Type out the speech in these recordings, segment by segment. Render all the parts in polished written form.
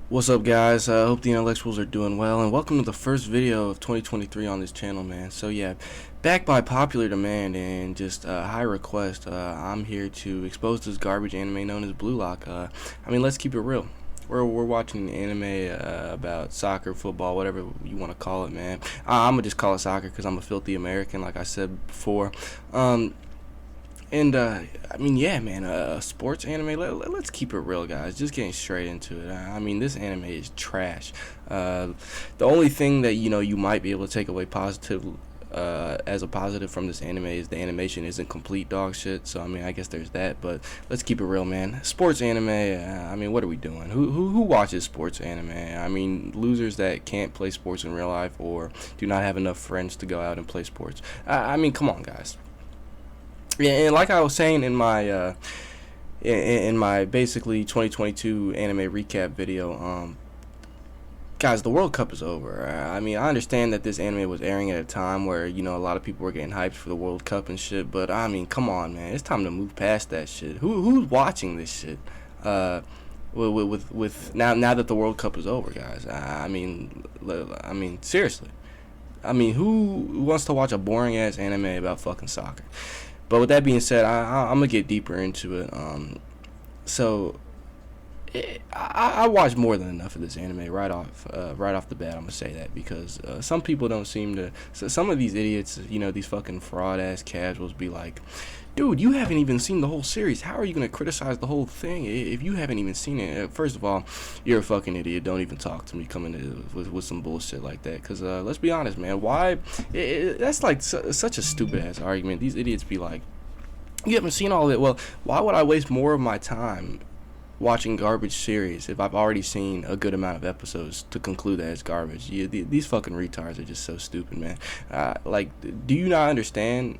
What's up, guys? I hope the intellectuals are doing well, and welcome to the first video of 2023 on this channel, man. So yeah, back by popular demand and just high request, I'm here to expose this garbage anime known as bluelock. Let's keep it real. We're watching an anime about soccer, football, whatever you want to call it, man. I'm gonna just call it soccer because I'm a filthy American, like I said before. Yeah, man, sports anime. Let's keep it real, guys. Just getting straight into it. This anime is trash. The only thing that you might be able to take away as a positive from this anime is the animation isn't complete dog shit. So I guess there's that. But let's keep it real, man. Sports anime. What are we doing? Who watches sports anime? Losers that can't play sports in real life or do not have enough friends to go out and play sports. Come on, guys. Yeah, and like I was saying in my basically 2022 anime recap video, guys, the World Cup is over. I understand that this anime was airing at a time where a lot of people were getting hyped for the World Cup and shit, but come on, man, it's time to move past that shit. Who's watching this shit? With now that the World Cup is over, guys. Seriously. Who wants to watch a boring ass anime about fucking soccer? But with that being said, I'm gonna get deeper into it. I watched more than enough of this anime right off the bat. I'm gonna say that because some people don't seem to. So some of these idiots, these fucking fraud ass casuals, be like, "Dude, you haven't even seen the whole series. How are you gonna criticize the whole thing if you haven't even seen it?" First of all, you're a fucking idiot. Don't even talk to me coming with some bullshit like that. Cause let's be honest, man. Why? That's like such a stupid ass argument. These idiots be like, "You haven't seen all of it." Well, why would I waste more of my time watching garbage series if I've already seen a good amount of episodes to conclude that it's garbage? These fucking retards are just so stupid, man. Do you not understand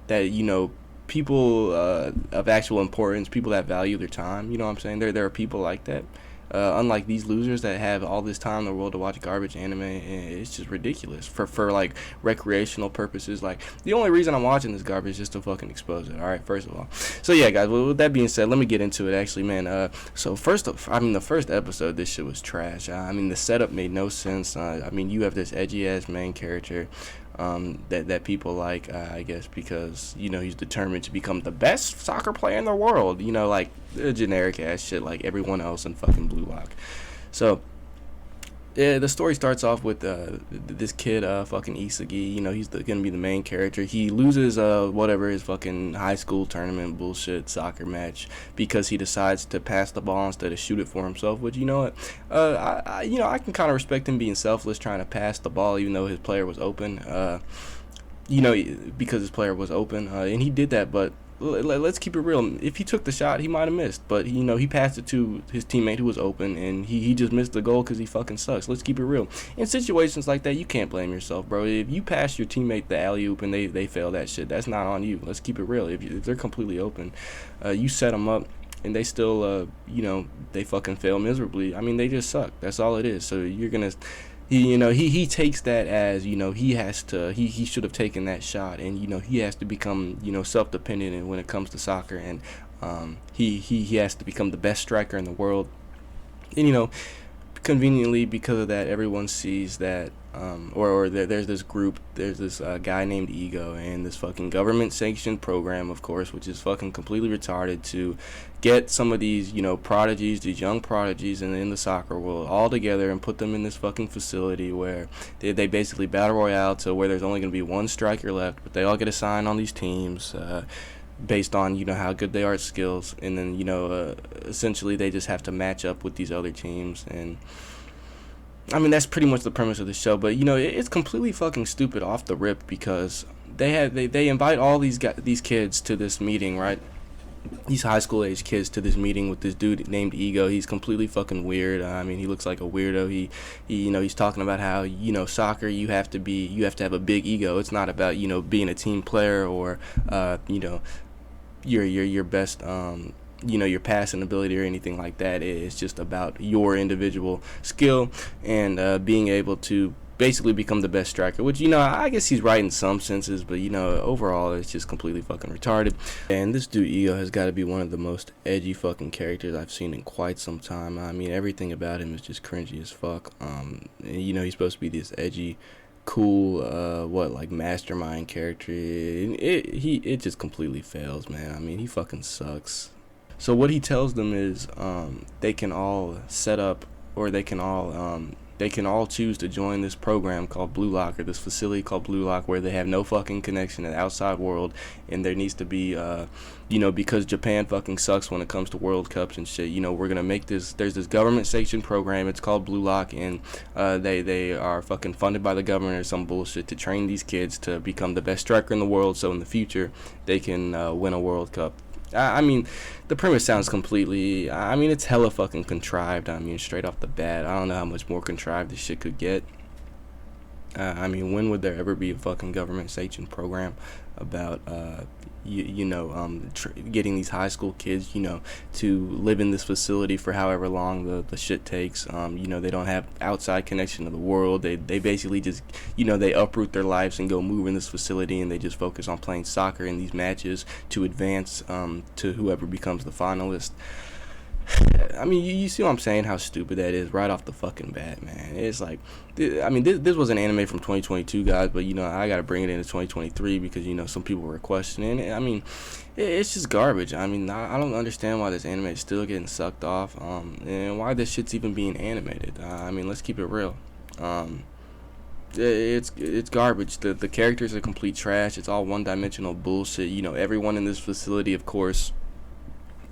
that people of actual importance, people that value their time, you know what I'm saying? There are people like that. Unlike these losers that have all this time in the world to watch garbage anime, it's just ridiculous for like recreational purposes. Like, the only reason I'm watching this garbage is just to fucking expose it. All right, first of all. So yeah, guys. With that being said, let me get into it. Actually, man. The first episode, this shit was trash. The setup made no sense. You have this edgy ass main character. That people like, I guess, because he's determined to become the best soccer player in the world. Like generic ass shit like everyone else in fucking Blue Lock. So yeah, the story starts off with this kid, fucking Isagi. He's gonna be the main character. He loses whatever his fucking high school tournament bullshit soccer match because he decides to pass the ball instead of shoot it for himself. Which, you know what, I can kind of respect him being selfless, trying to pass the ball even though his player was open. Because his player was open, and he did that, but let's keep it real. If he took the shot, he might have missed, but he passed it to his teammate who was open, and he just missed the goal because he fucking sucks. Let's keep it real. In situations like that, you can't blame yourself, bro. If you pass your teammate the alley-oop and they fail that shit, that's not on you. Let's keep it real. If they're completely open, you set them up and they still they fucking fail miserably. They just suck. That's all it is. So you're gonna he takes that as he should have taken that shot, and he has to become self-dependent when it comes to soccer, and he has to become the best striker in the world. And conveniently, because of that, everyone sees that there's this group, there's this guy named Ego, and this fucking government sanctioned program, of course, which is fucking completely retarded, to get some of these prodigies, these young prodigies in the soccer world, all together and put them in this fucking facility where they basically battle royale to where there's only going to be one striker left, but they all get assigned on these teams based on how good they are at skills, and then essentially they just have to match up with these other teams. And that's pretty much the premise of the show. But it's completely fucking stupid off the rip, because they invite all these kids to this meeting, right? These high school age kids to this meeting with this dude named Ego. He's completely fucking weird. He looks like a weirdo. He's talking about how soccer, you have to have a big ego. It's not about being a team player or your best your passing ability or anything like that. It's just about your individual skill and being able to basically become the best striker, which, I guess he's right in some senses, but, overall, it's just completely fucking retarded. And this dude, Ego, has got to be one of the most edgy fucking characters I've seen in quite some time. I mean, everything about him is just cringy as fuck. And, he's supposed to be this edgy, cool, mastermind character. It just completely fails, man. I mean, he fucking sucks. So what he tells them is, they can all set up, or they can all choose to join this program called bluelock, or this facility called bluelock, where they have no fucking connection to the outside world, and there needs to be, because Japan fucking sucks when it comes to World Cups and shit, we're gonna make this, there's this government sanctioned program, it's called bluelock, and they are fucking funded by the government or some bullshit to train these kids to become the best striker in the world, so in the future they can win a World Cup. I mean, the premise sounds completely, it's hella fucking contrived. Straight off the bat, I don't know how much more contrived this shit could get. When would there ever be a fucking government sanctioned program about, getting these high school kids, to live in this facility for however long the shit takes. They don't have outside connection to the world. They basically just, they uproot their lives and go move in this facility, and they just focus on playing soccer in these matches to advance to whoever becomes the finalist. You see what I'm saying? How stupid that is right off the fucking bat, man. It's like, this was an anime from 2022, guys, but, I gotta bring it into 2023 because, some people were questioning it. It's just garbage. I don't understand why this anime is still getting sucked off, and why this shit's even being animated. Let's keep it real. It's garbage. The characters are complete trash. It's all one-dimensional bullshit. Everyone in this facility, of course,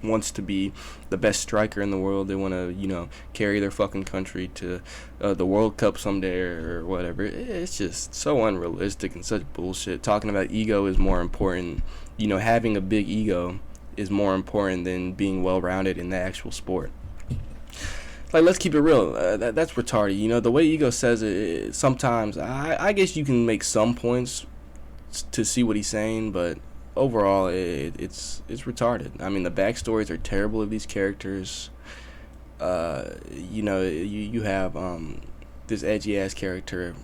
wants to be the best striker in the world. They want to, carry their fucking country to the World Cup someday or whatever. It's just so unrealistic and such bullshit. Talking about ego is more important. Having a big ego is more important than being well-rounded in the actual sport. Like, let's keep it real. That's retarded. The way ego says it, sometimes I guess you can make some points to see what he's saying, but overall, it's retarded. The backstories are terrible of these characters. You have this edgy ass character,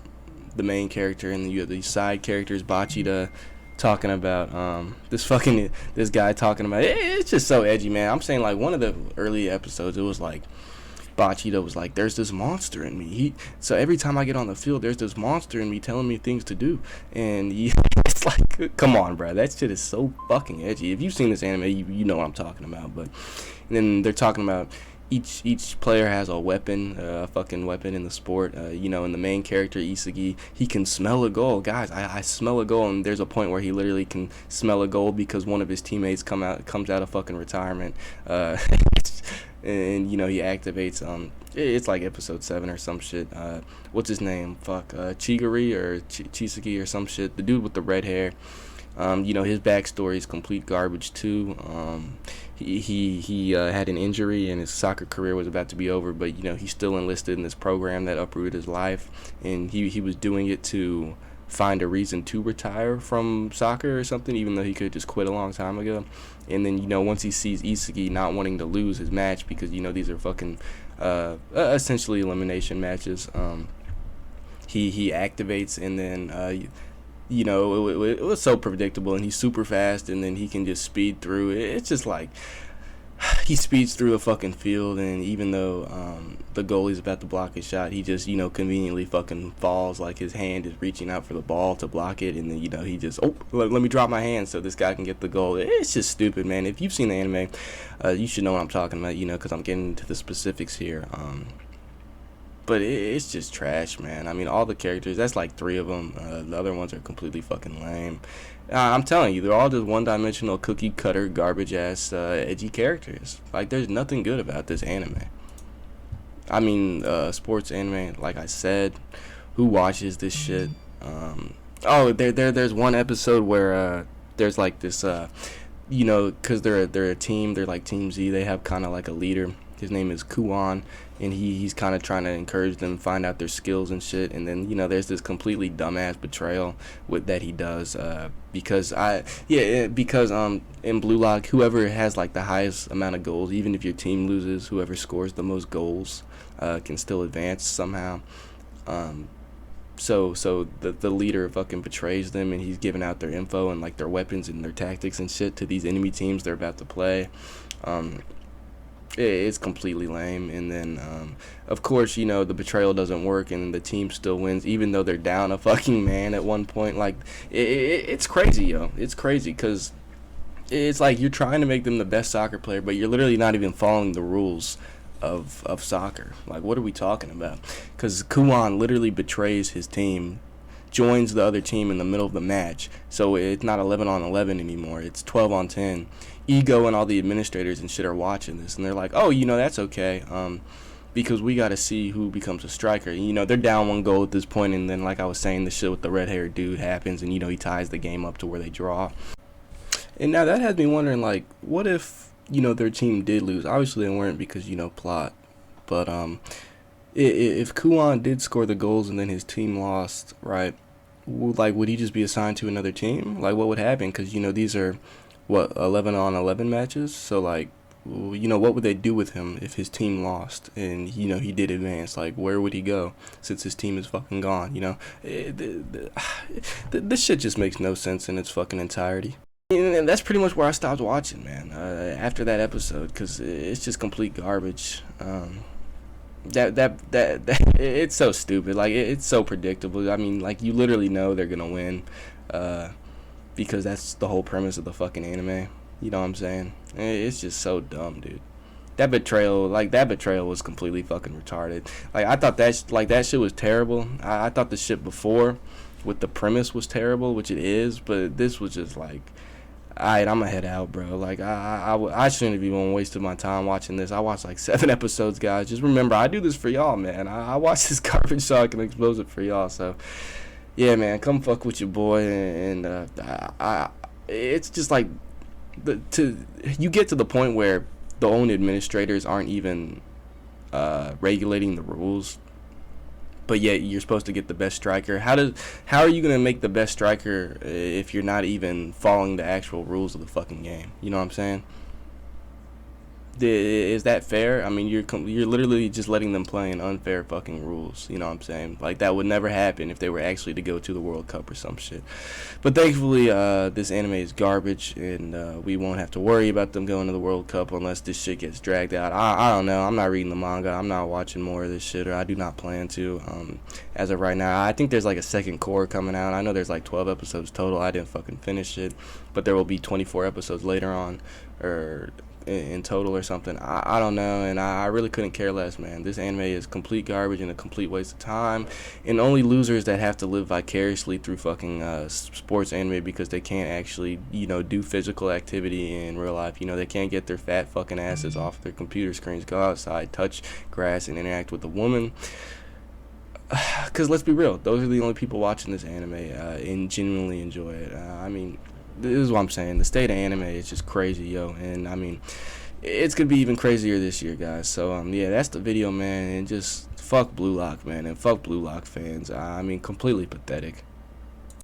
the main character, and you have these side characters, Bachida, talking about this guy talking about it's just so edgy, man. I'm saying, like, one of the early episodes, it was like Bachida was like, there's this monster in me. So every time I get on the field, there's this monster in me telling me things to do. And it's like, come on, bro. That shit is so fucking edgy. If you've seen this anime, you know what I'm talking about. But and then they're talking about each player has a weapon, a fucking weapon in the sport. And the main character, Isagi, he can smell a goal. Guys, I smell a goal. And there's a point where he literally can smell a goal because one of his teammates comes out of fucking retirement. And he activates it's like episode 7 or some shit. What's his name? Chigiri or Chisaki or some shit. The dude with the red hair. His backstory is complete garbage too. He had an injury and his soccer career was about to be over, but he's still enlisted in this program that uprooted his life, and he was doing it to find a reason to retire from soccer or something, even though he could just quit a long time ago. And then once he sees Isagi not wanting to lose his match because these are fucking essentially elimination matches, he activates, and then it was so predictable, and he's super fast, and then he can just speed through. It's just like he speeds through the fucking field, and even though the goalie's about to block his shot, he just conveniently fucking falls, like his hand is reaching out for the ball to block it, and then he just let me drop my hand so this guy can get the goal. It's just stupid, man. If you've seen the anime, you should know what I'm talking about, because I'm getting into the specifics here. But it's just trash, man. All the characters, that's like 3 of them. The other ones are completely fucking lame. I'm telling you, they're all just one-dimensional, cookie-cutter, garbage-ass, edgy characters. Like, there's nothing good about this anime. Sports anime, like I said, who watches this shit? There's one episode where there's like this, because they're a team, they're like Team Z, they have kind of like a leader. His name is Kuon, and he's kind of trying to encourage them, find out their skills and shit. And then there's this completely dumbass betrayal that he does because in Blue Lock, whoever has like the highest amount of goals, even if your team loses, whoever scores the most goals can still advance somehow. So the leader fucking betrays them, and he's giving out their info and like their weapons and their tactics and shit to these enemy teams they're about to play. It's completely lame. And then of course, you know, the betrayal doesn't work and the team still wins even though they're down a fucking man at one point. Like it's crazy, yo. It's crazy because it's like you're trying to make them the best soccer player, but you're literally not even following the rules of soccer. Like, what are we talking about? Because Kuan literally betrays his team, joins the other team in the middle of the match, so it's not 11 on 11 anymore, it's 12 on 10. Ego and all the administrators and shit are watching this, and they're like, oh, you know, that's okay, because we got to see who becomes a striker. You know, they're down 1 goal at this point, and then, like I was saying, the shit with the red-haired dude happens, and, you know, he ties the game up to where they draw. And now that has me wondering, like, what if, you know, their team did lose? Obviously they weren't because, you know, plot. But if Kuan did score the goals and then his team lost, right, would he just be assigned to another team? Like, what would happen? Because, you know, these are, 11 on 11 matches? So, like, you know, what would they do with him if his team lost and, you know, he did advance? Like, where would he go since his team is fucking gone, you know? This shit just makes no sense in its fucking entirety. And that's pretty much where I stopped watching, man, after that episode, because it's just complete garbage. That it's so stupid. Like, it's so predictable. I mean, like, you literally know they're gonna win, because that's the whole premise of the fucking anime. You know what I'm saying? It's just so dumb, dude. That betrayal was completely fucking retarded. Like, I thought that shit was terrible. I thought the shit before with the premise was terrible, which it is, but this was just like, alright, I'm gonna head out, bro. Like, I shouldn't have even wasted my time watching this. I watched like 7 episodes, guys. Just remember, I do this for y'all, man. I watch this garbage so I can expose it for y'all. So, yeah, man, come fuck with your boy. And it's just like, you get to the point where the own administrators aren't even regulating the rules, but yet you're supposed to get the best striker. How are you gonna make the best striker if you're not even following the actual rules of the fucking game? You know what I'm saying? Is that fair? I mean, you're literally just letting them play in unfair fucking rules. You know what I'm saying? Like, that would never happen if they were actually to go to the World Cup or some shit. But thankfully, this anime is garbage, and we won't have to worry about them going to the World Cup unless this shit gets dragged out. I don't know. I'm not reading the manga. I'm not watching more of this shit, or I do not plan to. As of right now, I think there's like a second core coming out. I know there's like 12 episodes total. I didn't fucking finish it, but there will be 24 episodes later on, or in total or something. I don't know, and I really couldn't care less, man. This anime is complete garbage and a complete waste of time, and only losers that have to live vicariously through fucking sports anime because they can't actually, you know, do physical activity in real life. You know, they can't get their fat fucking asses off their computer screens, go outside, touch grass, and interact with a woman. Because let's be real, those are the only people watching this anime and genuinely enjoy it. I mean, this is what I'm saying. The state of anime is just crazy, yo. And I mean, it's gonna be even crazier this year, guys. So yeah, that's the video, man. And just fuck Blue Lock, man, and fuck Blue Lock fans. I mean, completely pathetic.